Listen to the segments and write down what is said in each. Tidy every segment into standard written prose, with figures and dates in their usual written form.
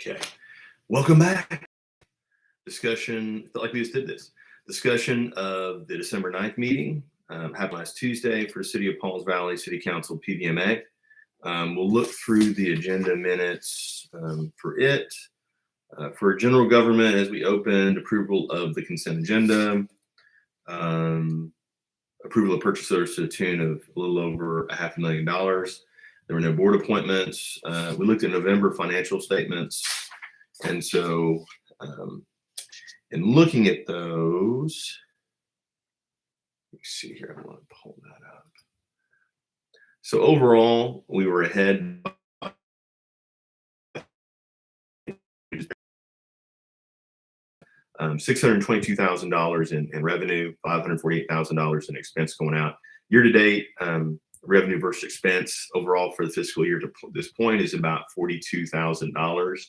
Okay, welcome back. Discussion, felt like we just did this. Discussion of the December 9th meeting, happened last Tuesday for the City of Pauls Valley City Council PVMA. We'll look through the agenda minutes for it. For general government, as we opened, approval of the consent agenda, approval of purchase orders to the tune of a little over $500,000. There were no board appointments. We looked at November financial statements. And so in looking at those, let's see here, I want to pull that up. So overall, we were ahead $622,000 in revenue, $548,000 in expense going out. Year to date, revenue versus expense overall for the fiscal year to this point is about $42,000.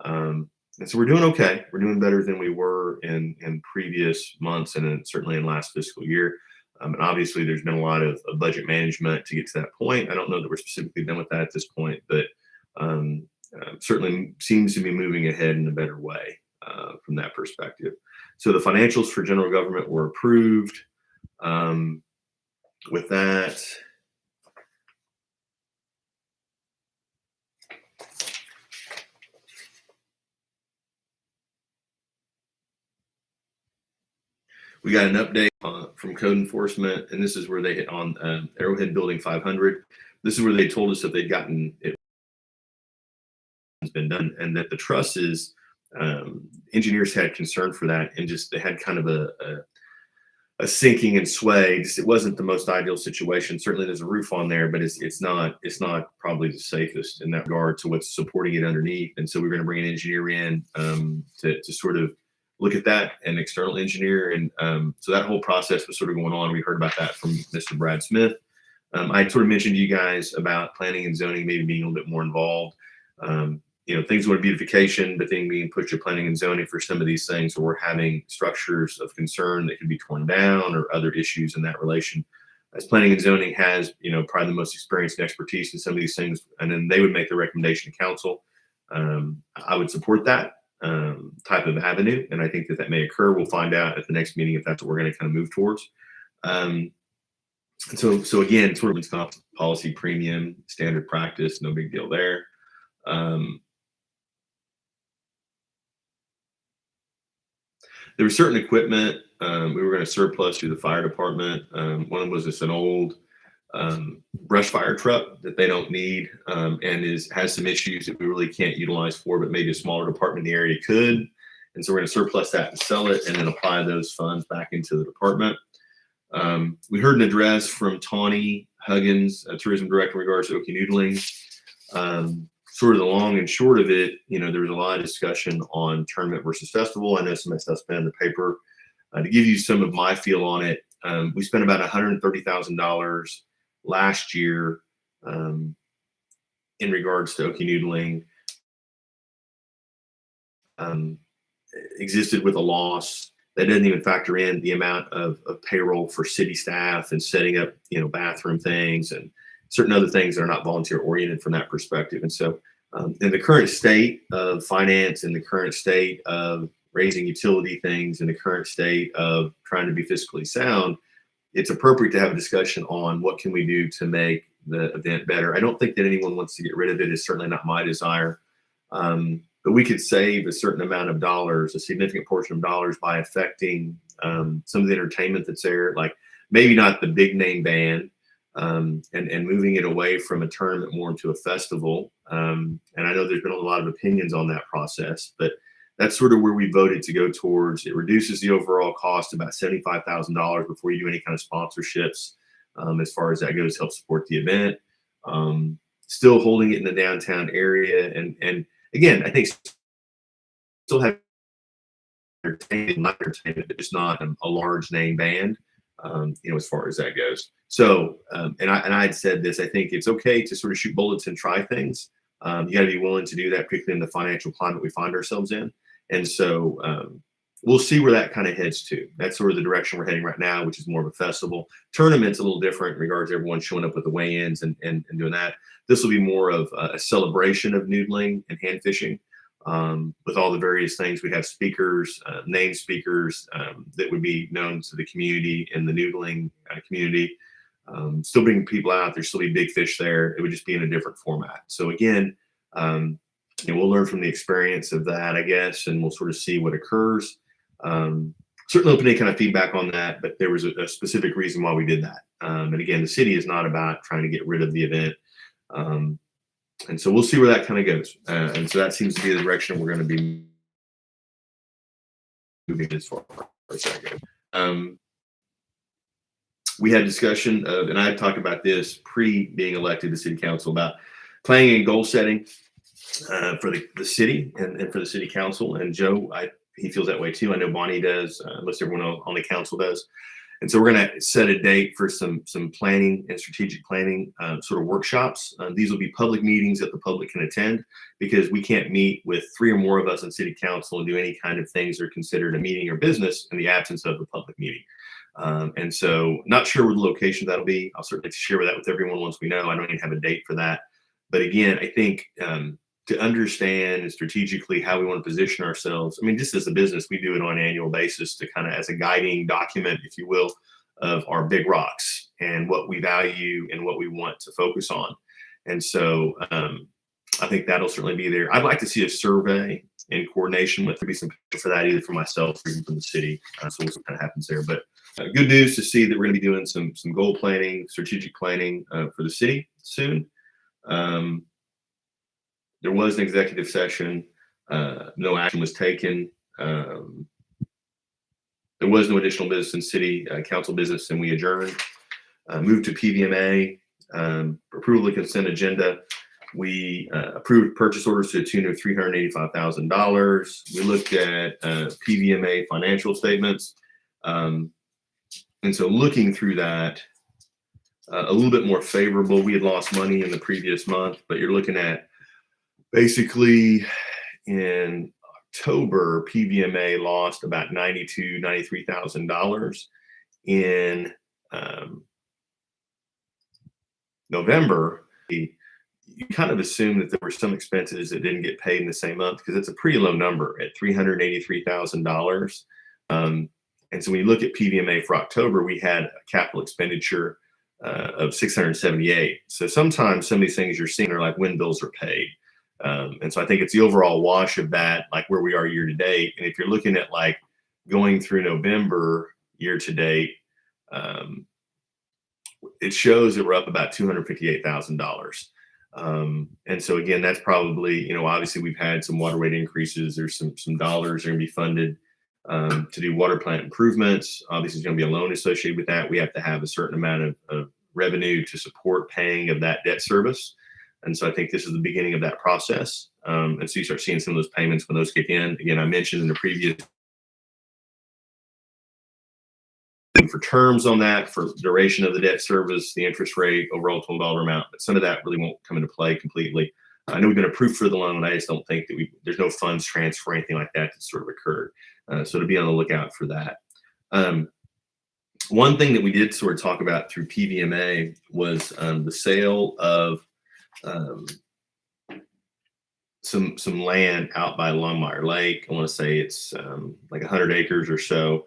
And so we're doing okay. We're doing better than we were in previous months and certainly in last fiscal year. And obviously, there's been a lot of budget management to get to that point. I don't know that we're specifically done with that at this point, but certainly seems to be moving ahead in a better way from that perspective. So the financials for general government were approved. With that, we got an update from code enforcement, and this is where they hit on Arrowhead Building 500. This is where they told us that they'd gotten it has been done, and that the trusses engineers had concern for that, and just they had kind of a sinking and sway. It wasn't the most ideal situation. Certainly, there's a roof on there, but it's not probably the safest in that regard to what's supporting it underneath. And so we're going to bring an engineer in to sort of look at that, an external engineer. And so that whole process was sort of going on. We heard about that from Mr. Brad Smith. I sort of mentioned to you guys about planning and zoning maybe being a little bit more involved. Things with beautification, but then being pushed to planning and zoning for some of these things, or we're having structures of concern that can be torn down or other issues in that relation. As planning and zoning has, probably the most experience and expertise in some of these things, and then they would make the recommendation to council. I would support that type of avenue, and I think that may occur. We'll find out at the next meeting if that's what we're going to kind of move towards. So again, sort of policy premium, standard practice, no big deal there. There was certain equipment we were going to surplus to the fire department. One was just an old brush fire truck that they don't need, and has some issues that we really can't utilize for, but maybe a smaller department in the area could. And so we're going to surplus that and sell it, and then apply those funds back into the department. We heard an address from Tawny Huggins, tourism director, in regards to Okie Noodling. Sort of the long and short of it, there was a lot of discussion on tournament versus festival. I know some of that stuff's been in the paper. To give you some of my feel on it, we spent about $130,000 last year in regards to Okie Noodling. Existed with a loss that doesn't even factor in the amount of payroll for city staff and setting up, bathroom things and certain other things that are not volunteer oriented from that perspective. And so in the current state of finance, in the current state of raising utility things, in the current state of trying to be fiscally sound, it's appropriate to have a discussion on what can we do to make the event better. I don't think that anyone wants to get rid of it. It's certainly not my desire. But we could save a certain amount of dollars, a significant portion of dollars, by affecting some of the entertainment that's there, like maybe not the big name band, and moving it away from a tournament more into a festival. And I know there's been a lot of opinions on that process, but that's sort of where we voted to go towards. It reduces the overall cost about $75,000 before you do any kind of sponsorships. As far as that goes, help support the event. Still holding it in the downtown area. And again, I think still have entertainment, but just not a large name band, as far as that goes. So, and I had said this, I think it's okay to sort of shoot bullets and try things. You got to be willing to do that, particularly in the financial climate we find ourselves in. And so we'll see where that kind of heads to. That's sort of the direction we're heading right now, which is more of a festival. Tournament's a little different in regards to everyone showing up with the weigh-ins and doing that. This will be more of a celebration of noodling and hand fishing. with all the various things. We have speakers, named speakers that would be known to the community and the noodling community. Still bringing people out. There's still be big fish there. It would just be in a different format. So again, we'll learn from the experience of that, I guess, and we'll sort of see what occurs. Certainly open any kind of feedback on that, but there was a specific reason why we did that. And again, the city is not about trying to get rid of the event. And so we'll see where that kind of goes. And so that seems to be the direction we're going to be moving as far as that goes. We had discussion of, and I had talked about this pre being elected to city council, about planning and goal setting for the city and for the city council. And Joe, he feels that way too. I know Bonnie does, most everyone on the council does. And so we're going to set a date for some planning and strategic planning sort of workshops. These will be public meetings that the public can attend, because we can't meet with 3 or more of us in city council and do any kind of things that are considered a meeting or business in the absence of the public meeting. And so not sure where the location that'll be. I'll certainly share that with everyone once we know. I don't even have a date for that. But again, I think to understand and strategically how we want to position ourselves. I mean, just as a business, we do it on an annual basis to kind of as a guiding document, if you will, of our big rocks and what we value and what we want to focus on. And so I think that'll certainly be there. I'd like to see a survey in coordination with, maybe some for that, either for myself or even from the city. So we'll see what kind of happens there. But good news to see that we're going to be doing some goal planning, strategic planning for the city soon. There was an executive session. No action was taken. There was no additional business in city council business, and we adjourned. Moved to PVMA, approval of the consent agenda. We approved purchase orders to the tune of $385,000. We looked at PVMA financial statements. And so looking through that, a little bit more favorable. We had lost money in the previous month, but you're looking at basically in October, PVMA lost about $93,000. In November, you kind of assume that there were some expenses that didn't get paid in the same month, because it's a pretty low number at $383,000. And so when you look at PVMA for October, we had a capital expenditure of $678. So sometimes some of these things you're seeing are like when bills are paid. And so I think it's the overall wash of that, like where we are year to date. And if you're looking at like going through November year to date, it shows that we're up about $258,000. And so again, that's probably, obviously we've had some water rate increases. There's some dollars that are going to be funded to do water plant improvements. Obviously, there's going to be a loan associated with that. We have to have a certain amount of revenue to support paying of that debt service. And so I think this is the beginning of that process. And so you start seeing some of those payments when those kick in. Again, I mentioned in the previous for terms on that, for duration of the debt service, the interest rate, overall total dollar amount, but some of that really won't come into play completely. I know we've been approved for the loan. I just don't think that there's no funds transfer or anything like that that sort of occurred. So to be on the lookout for that. One thing that we did sort of talk about through PVMA was the sale of some land out by Longmire Lake. I want to say it's like 100 acres or so.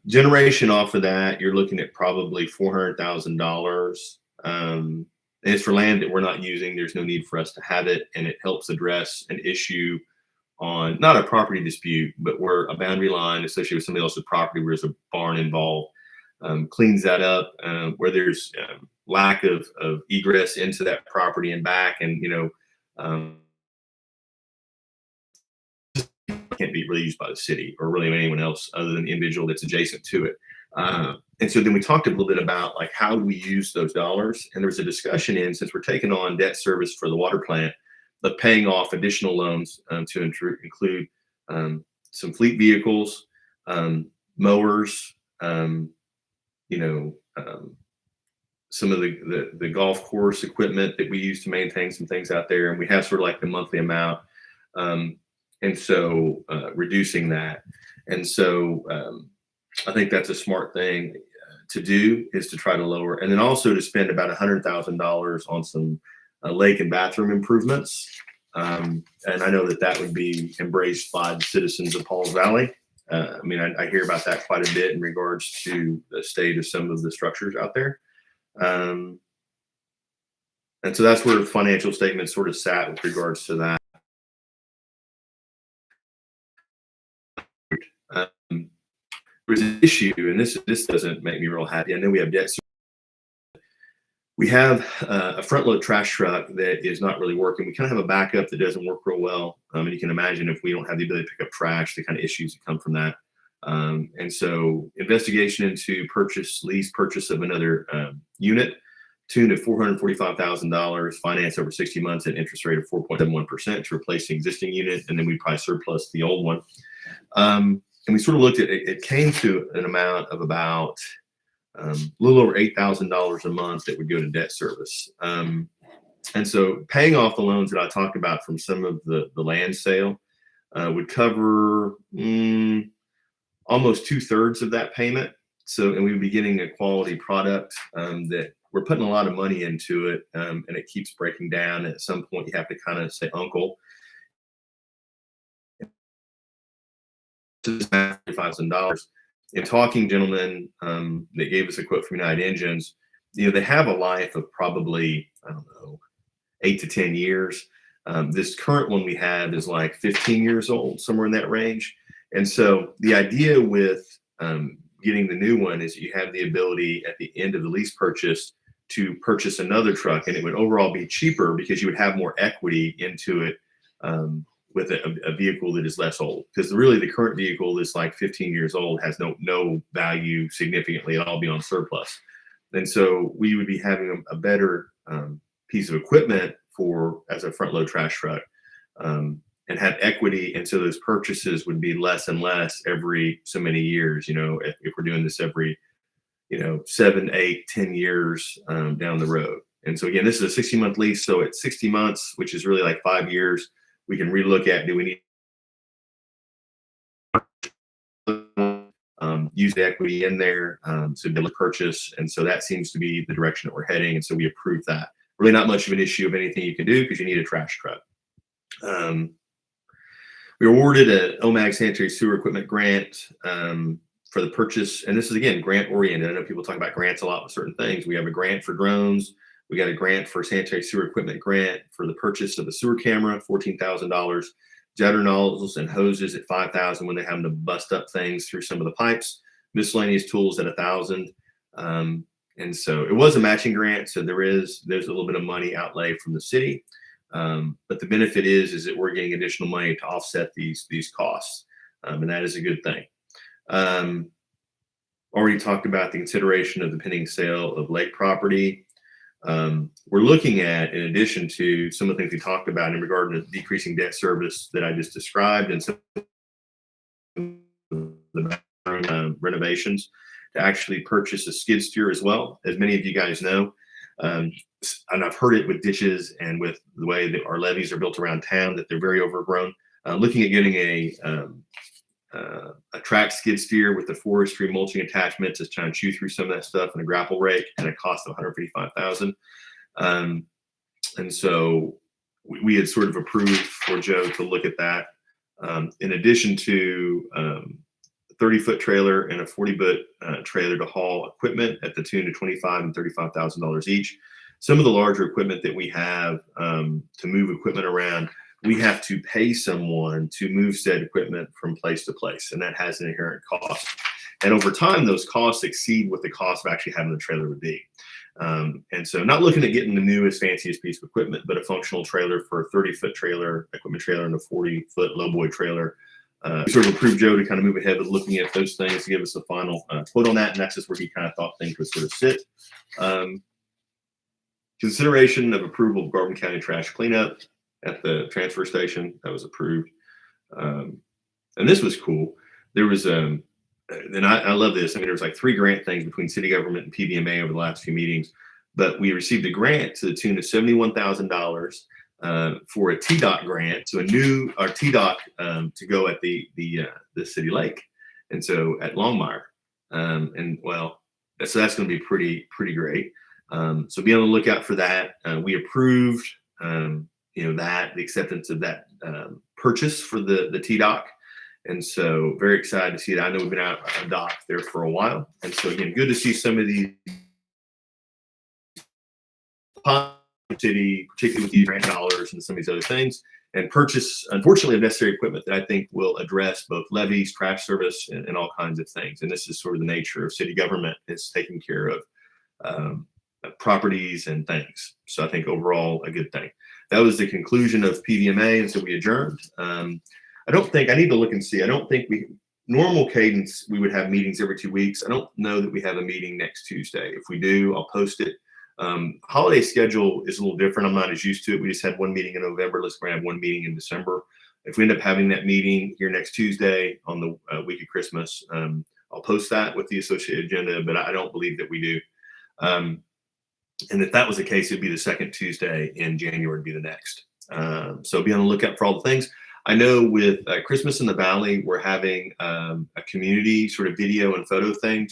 Generation off of that, you're looking at probably $400,000. And it's for land that we're not using. There's no need for us to have it, and it helps address an issue on not a property dispute, but where a boundary line associated with somebody else's property where there's a barn involved. Cleans that up, where there's lack of egress into that property and back, and can't be really used by the city or really anyone else other than the individual that's adjacent to it. And so then we talked a little bit about like how do we use those dollars, and there was a discussion since we're taking on debt service for the water plant, of paying off additional loans to include some fleet vehicles, mowers, some of the golf course equipment that we use to maintain some things out there, and we have sort of like the monthly amount, and so reducing that. And so I think that's a smart thing to do, is to try to lower, and then also to spend about $100,000 on some lake and bathroom improvements. And I know that that would be embraced by the citizens of Pauls Valley. I mean, I hear about that quite a bit in regards to the state of some of the structures out there. Um, and so that's where financial statements sort of sat with regards to that. Um, there's an issue, and this doesn't make me real happy. I know we have debt. We have a front load trash truck that is not really working. We kind of have a backup that doesn't work real well. And you can imagine if we don't have the ability to pick up trash, the kind of issues that come from that. And so investigation into lease purchase of another unit, tuned at $445,000, finance over 60 months at interest rate of 4.71% to replace the existing unit. And then we probably surplus the old one. And we sort of looked at it, it came to an amount of about a little over $8,000 a month that would go to debt service. And so paying off the loans that I talked about from some of the land sale would cover almost 2/3 of that payment. So, and we would be getting a quality product that we're putting a lot of money into it, and it keeps breaking down. And at some point, you have to kind of say, "Uncle, this is $5,000." In talking, gentlemen that gave us a quote from United Engines, they have a life of probably, I don't know, 8 to 10 years. This current one we have is like 15 years old, somewhere in that range. And so the idea with getting the new one is you have the ability at the end of the lease purchase to purchase another truck, and it would overall be cheaper because you would have more equity into it with a vehicle that is less old. Because really the current vehicle is like 15 years old, has no value significantly at all beyond surplus. And so we would be having a better piece of equipment as a front load trash truck, and have equity. And so those purchases would be less and less every so many years, if we're doing this every, 7, 8, 10 years down the road. And so again, this is a 60-month lease. So at 60 months, which is really like 5 years, we can relook at, do we need use the equity in there to be able to purchase. And so that seems to be the direction that we're heading. And so we approve that. Really not much of an issue of anything you can do because you need a trash truck. We awarded an OMAG sanitary sewer equipment grant for the purchase. And this is, again, grant oriented. I know people talk about grants a lot with certain things. We have a grant for drones. We got a grant for sanitary sewer equipment grant for the purchase of a sewer camera, $14,000, jetter nozzles and hoses at $5,000 when they're having to bust up things through some of the pipes, miscellaneous tools at $1,000. And so it was a matching grant. So there's a little bit of money outlay from the city. But the benefit is that we're getting additional money to offset these costs. And that is a good thing. Already talked about the consideration of the pending sale of lake property. We're looking at, in addition to some of the things we talked about in regard to decreasing debt service that I just described, and some of the renovations, to actually purchase a skid steer as well. As many of you guys know, and I've heard it with ditches and with the way that our levees are built around town, that they're very overgrown. Looking at getting a track skid steer with the forestry mulching attachments is trying to chew through some of that stuff, and a grapple rake, and a cost of $155,000. And so we had sort of approved for Joe to look at that. In addition to a 30-foot trailer and a 40-foot trailer to haul equipment at the tune of $25,000 and $35,000 each. Some of the larger equipment that we have to move equipment around, we have to pay someone to move said equipment from place to place, and that has an inherent cost. And over time, those costs exceed what the cost of actually having the trailer would be. And so not looking at getting the newest, fanciest piece of equipment, but a functional trailer for a 30-foot trailer, equipment trailer, and a 40-foot lowboy trailer. We sort of approved Joe to kind of move ahead with looking at those things to give us a final quote on that. And that's just where he kind of thought things would sort of sit. Consideration of approval of Garvin County trash cleanup at the transfer station. That was approved. And this was cool. There was, and I love this. I mean, there was like 3 grant things between city government and PVMA over the last few meetings, but we received a grant to the tune of $71,000 for a TDOT grant. So our TDOT to go at the city lake. And so at Longmire, and well, so that's going to be pretty great. So be on the lookout for that. We approved, the acceptance of that purchase for the T-Dock. And so very excited to see it. I know we've been out on dock there for a while. And so again, good to see some of these city, particularly with these grant dollars and some of these other things, and purchase, unfortunately, of necessary equipment that I think will address both levies, trash service, and all kinds of things. And this is sort of the nature of city government, is taking care of properties and things. So I think overall a good thing. That was the conclusion of PVMA, and so we adjourned. I don't think, I need to look and see. I don't think normal cadence, we would have meetings every 2 weeks. I don't know that we have a meeting next Tuesday. If we do, I'll post it. Holiday schedule is a little different. I'm not as used to it. We just had one meeting in November. Let's go have one meeting in December. If we end up having that meeting here next Tuesday on the week of Christmas, I'll post that with the associated agenda, but I don't believe that we do. And if that was the case, it'd be the second Tuesday in January would be the next. So be on the lookout for all the things. I know with Christmas in the Valley, we're having a community sort of video and photo thing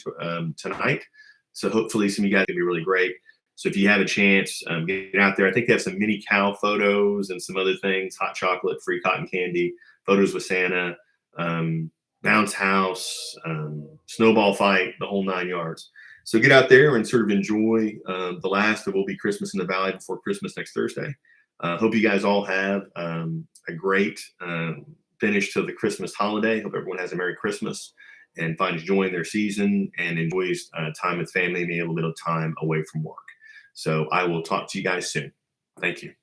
tonight. So hopefully some of you guys can be really great. So if you have a chance, get out there. I think they have some mini cow photos and some other things, hot chocolate, free cotton candy, photos with Santa, bounce house, snowball fight, the whole 9 yards. So get out there and sort of enjoy the last of what will be Christmas in the Valley before Christmas next Thursday. Hope you guys all have a great finish to the Christmas holiday. Hope everyone has a Merry Christmas and finds joy in their season and enjoys time with family and a little bit of time away from work. So I will talk to you guys soon. Thank you.